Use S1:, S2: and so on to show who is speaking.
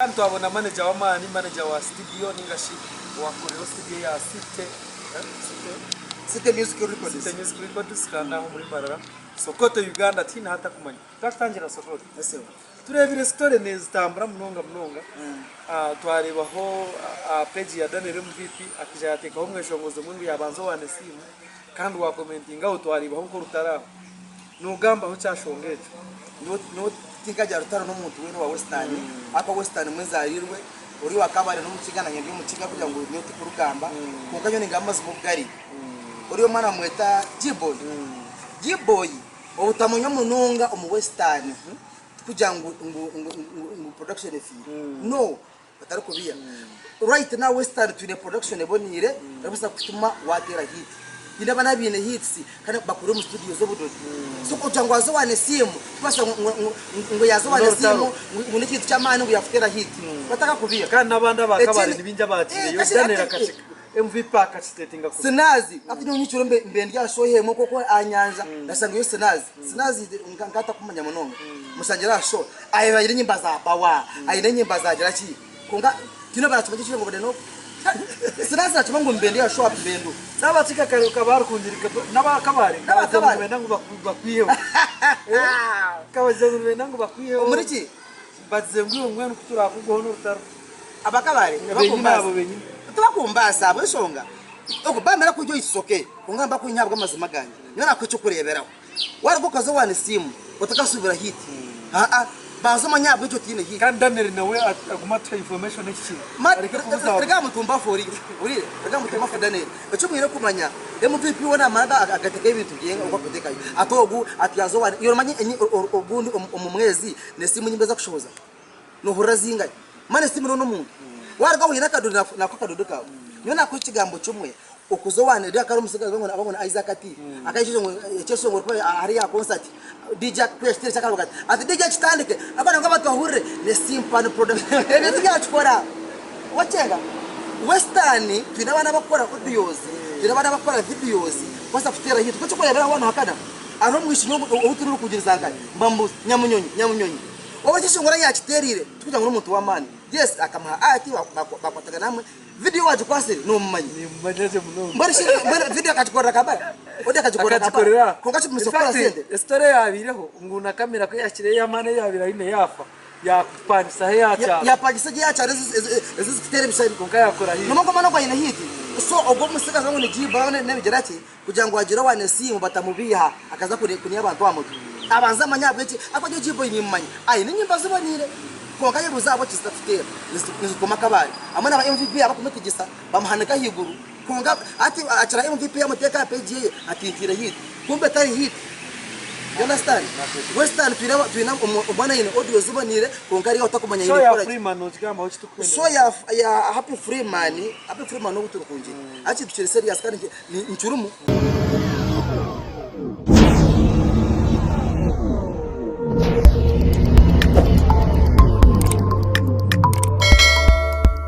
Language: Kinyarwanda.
S1: Kantu abona manager wa mani, manager wa studio ningashi wakorera studio ya Site Music Records. Site Music Records kana ho muri Marara. Sokoto Uganda tina hata kumanya. Twatangira Sokoto. Ese. Turebire story nezitambura munonga. Twarebaho page ya Daniel MVP akija yateka ho Mweshongozi mungu yabanzo wane simu kandi wa commentinga utwarebaho ko Orutaro. Nugamba ho cyashongeje. No tinkaje Orutaro no muntu wene wa Western. Apa Western mwezarirwe uri wa Kabale no mukigana nyandi mukiga kugira ngo nyote kurugamba kuko nyo ngamazi mu bwari. Uri yo mana mweta G-boy obutamunyo munonga omu Western kugira ngo production fee no batari kubiya right now Western tune production ebonire rabisa kutuma watera hit ina bana bine hits kana bakuru mu studio zo budodo so kugira ngo azo wane simu basa ngo yazo wane simu ngo niki cyamani ngo yafutera hit bataka kubiya kana nabanda bakabare nibinja batire yo danera kachika MVP akastatinga ko Sinazi afite nyicuro mbende yashohemo koko anyanja ndasanga yo Sinazi ngata kumanya munonga musangira sho ayibagire nyimba za bawa ayine nyimba za gira ki kunga kino baratumagishije ngo bodeno Sinazi atuma ngo mbende yasho apibendo nabatika kabaru kundirika nabakabare nabakabare ngo bakwiyeho kabaze ngo bakwiyeho muri ki baze ngo umwe kutura kugo no Orutaro abakabare bakumbaza tubakumbasa abashonga uko bamera kujyo isoke ungamba kunyabwa amazima ganje niyo nakwico kureberaho wari gukaza wane simu utakasubira hit bazo manyabwe icyo tine hit kandi Daniel nawe aguma ta information n'iki rega mutumba fori uri rega mutumba fa Daniel icyo mwire kumanya MVP wona amanda agateka ibintu byenga uko kuteka atogu atiyazo wane iyo manye obundi umumwezi nesimu nyimbeza kushoza no horazinga mane simu no muntu warga wina kadodo nako kadodo kawo niyo nako kigambo cyumwe ukuzo wane rya karo musigaza ngo ababona Isaac ati akayishizo ngo cyeso ngo ari ya concert DJ Quest cyakabagati ati DJ kitandike abana ngo batwahure ne simple production ebintu byachukora wacenga Western twinabana bakora audios twinabana bakora videos basa futera hit kuko cyokora abana hakana ano mwishinyo uturu kugirizanga mbambu nyamunyonyi obakisho ngora yakiterire tukuja ngo umuntu wa mani yes akamaha ati bakwataga namwe video waje kwasiri no mumanyi mbajeje muno mbarishi video akachikora Kabale odi akachikora Kabale kongachi musokora sende story yabireho nguna kamera ko yakire yamane yabira ine yafa ya kupandisa ya pagisa ya cha ezi television konga yakora hiyo nomo komana kwa ina hiti so obo musikaza ngo ni jiba ne bigerati kugira ngo agira wane simu batamubiha akaza kuni abantu amoto abanza manyabwe ati akwaje jibo inyimanye ayi ninyimba zibonire konga yebuzabo kistafitera nizikoma Kabale amana ba MVP abakumetigisa bamuhanika higuru konga ati achara MVP amuteka page ye atintira hit kumbe tari hit you understand Western twina umwana ine audio zibonire konga ari utakumanya ine
S2: so ya Freeman nozigamba ho kitukwenda
S1: so ya happy Freeman no guturukunje achi duchere serious kandi ni nchurumu